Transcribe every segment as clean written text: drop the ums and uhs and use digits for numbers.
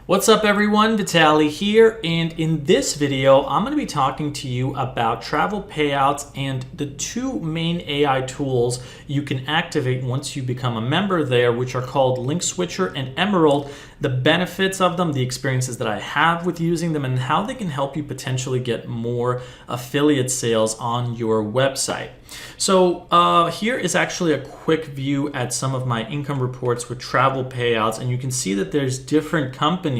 What's up everyone, Vitaly here, and in this video I'm going to be talking to you about Travel Payouts and the two main AI tools you can activate once you become a member there, which are called Link Switcher and Emerald, the benefits of them, the experiences that I have with using them, and how they can help you potentially get more affiliate sales on your website. So here is actually a quick view at some of my income reports with Travel Payouts, and you can see that there's different companies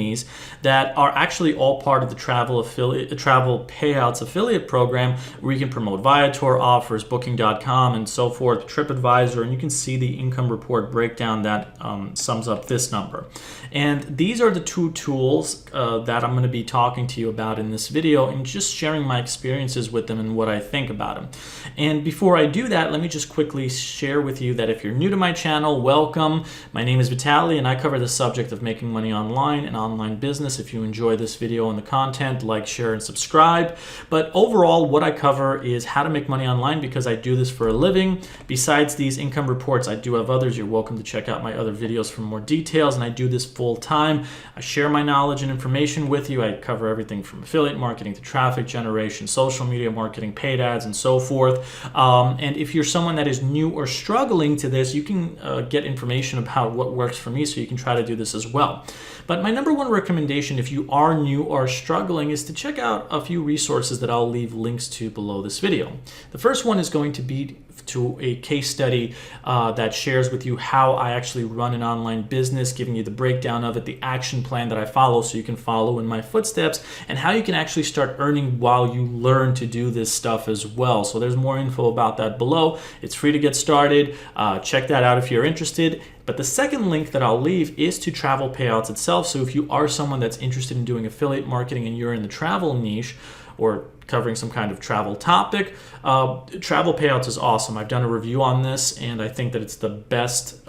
that are actually all part of the Travel Payouts affiliate program, where you can promote Viator offers, Booking.com, and so forth, TripAdvisor, and you can see the income report breakdown that sums up this number. And these are the two tools that I'm going to be talking to you about in this video, and just sharing my experiences with them and what I think about them. And before I do that, let me just quickly share with you that if you're new to my channel, welcome. My name is Vitaly, and I cover the subject of making money online and online business. If you enjoy this video and the content, like, share, and subscribe. But overall, what I cover is how to make money online, because I do this for a living. Besides these income reports, I do have others. You're welcome to check out my other videos for more details, and I do this full time. I share my knowledge and information with you. I cover everything from affiliate marketing to traffic generation, social media marketing, paid ads, and so forth. And if you're someone that is new or struggling to this, you can get information about what works for me, so you can try to do this as well. But my number one recommendation, if you are new or struggling, is to check out a few resources that I'll leave links to below this video. The first one is going to be to a case study that shares with you how I actually run an online business, giving you the breakdown of it, the action plan that I follow so you can follow in my footsteps, and how you can actually start earning while you learn to do this stuff as well. So there's more info about that below. It's free to get started. Check that out if you're interested. But the second link that I'll leave is to Travel Payouts itself. So if you are someone that's interested in doing affiliate marketing and you're in the travel niche, or covering some kind of travel topic, Travel Payouts is awesome. I've done a review on this, and I think that it's the best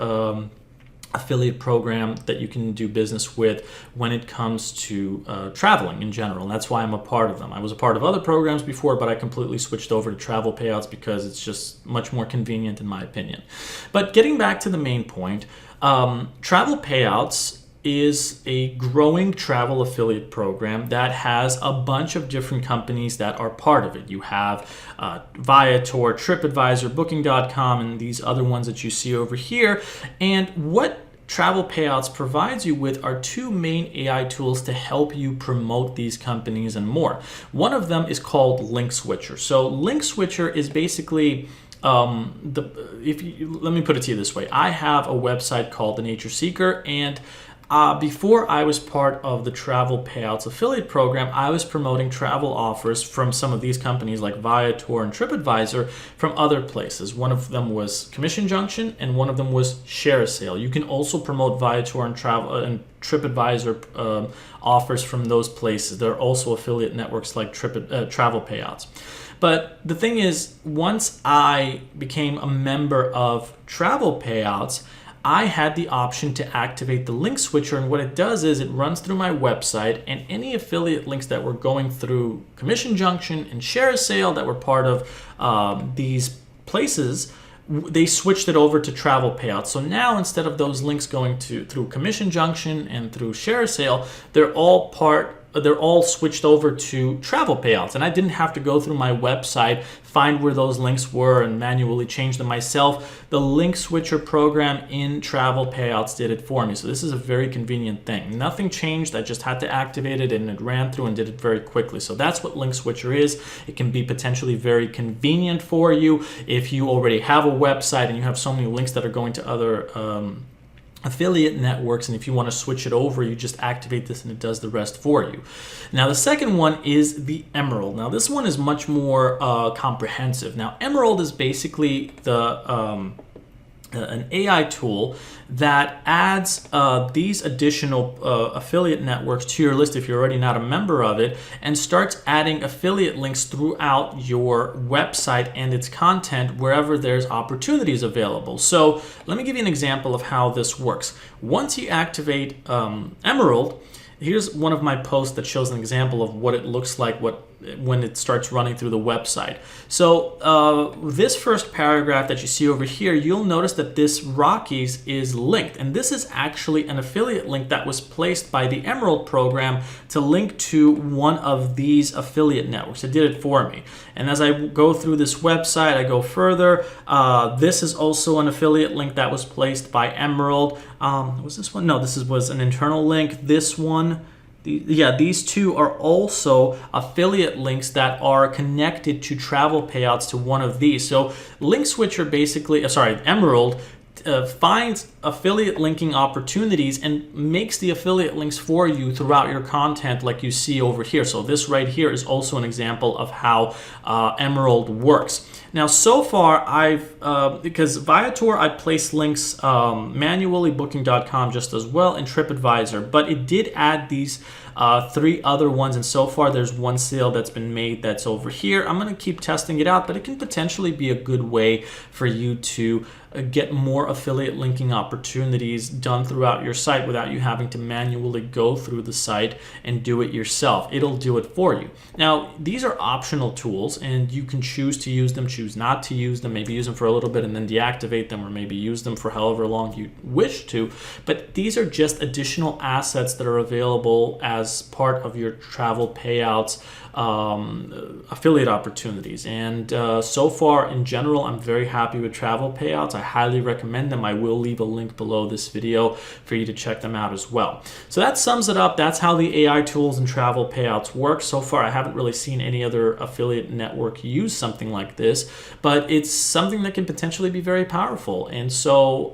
affiliate program that you can do business with when it comes to traveling in general. And that's why I'm a part of them. I was a part of other programs before, but I completely switched over to Travel Payouts because it's just much more convenient in my opinion. But getting back to the main point, Travel Payouts is a growing travel affiliate program that has a bunch of different companies that are part of it. You have Viator, TripAdvisor, Booking.com, and these other ones that you see over here. And what Travel Payouts provides you with are two main AI tools to help you promote these companies and more. One of them is called Link Switcher. So Link Switcher is basically let me put it to you this way. I have a website called The Nature Seeker, and before I was part of the Travel Payouts affiliate program, I was promoting travel offers from some of these companies like Viator and TripAdvisor from other places. One of them was Commission Junction, and one of them was Share a Sale. You can also promote Viator and TripAdvisor offers from those places. There are also affiliate networks like Travel Payouts. But the thing is, once I became a member of Travel Payouts, I had the option to activate the link switcher, and what it does is it runs through my website, and any affiliate links that were going through Commission Junction and Share a Sale that were part of these places, they switched it over to Travel Payouts. So now, instead of those links going through Commission Junction and through Share a Sale, they're all switched over to Travel Payouts, and I didn't have to go through my website, find where those links were, and manually change them myself. The Link Switcher program in Travel Payouts did it for me. So this is a very convenient thing. Nothing changed. I just had to activate it, and it ran through and did it very quickly. So that's what Link Switcher is. It can be potentially very convenient for you if you already have a website and you have so many links that are going to other affiliate networks, and if you want to switch it over, you just activate this and it does the rest for you. Now the second one is the Emerald. Now this one is much more comprehensive. Now Emerald is basically an AI tool that adds these additional affiliate networks to your list if you're already not a member of it, and starts adding affiliate links throughout your website and its content wherever there's opportunities available. So let me give you an example of how this works. Once you activate Emerald, Here's one of my posts that shows an example of what it looks like when it starts running through the website. So this first paragraph that you see over here, you'll notice that this Rockies is linked. And this is actually an affiliate link that was placed by the Emerald program to link to one of these affiliate networks. It did it for me. And as I go through this website, I go further. This is also an affiliate link that was placed by Emerald. Was this one? No, this was an internal link. This one. These two are also affiliate links that are connected to Travel Payouts to one of these. So Link Switcher basically, Emerald finds affiliate linking opportunities and makes the affiliate links for you throughout your content like you see over here. So this right here is also an example of how Emerald works. Now, so far, because Viator, I place links manually, Booking.com just as well, and TripAdvisor, but it did add these 3 other ones, and so far there's one sale that's been made that's over here. I'm going to keep testing it out, but it can potentially be a good way for you to get more affiliate linking opportunities done throughout your site without you having to manually go through the site and do it yourself. It'll do it for you. Now, these are optional tools, and you can choose to use them, choose not to use them, maybe use them for a little bit and then deactivate them, or maybe use them for however long you wish to. But these are just additional assets that are available as part of your Travel Payouts affiliate opportunities. And so far, in general, I'm very happy with Travel Payouts. I highly recommend them. I will leave a link below this video for you to check them out as well. So that sums it up. That's how the AI tools and Travel Payouts work. So far, I haven't really seen any other affiliate network use something like this, but it's something that can potentially be very powerful. And so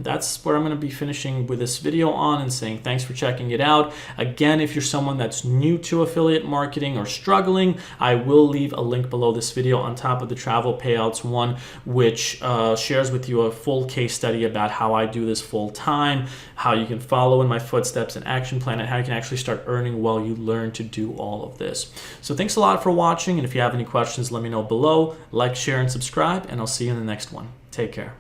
that's where I'm going to be finishing with this video on, and saying thanks for checking it out. Again, if you're someone that's new to affiliate marketing or struggling, I will leave a link below this video on top of the Travel Payouts one, which shares with you a full case study about how I do this full time, how you can follow in my footsteps and action plan, and how you can actually start earning while you learn to do all of this. So thanks a lot for watching, and if you have any questions, let me know below. Like, share, and subscribe, and I'll see you in the next one. Take care.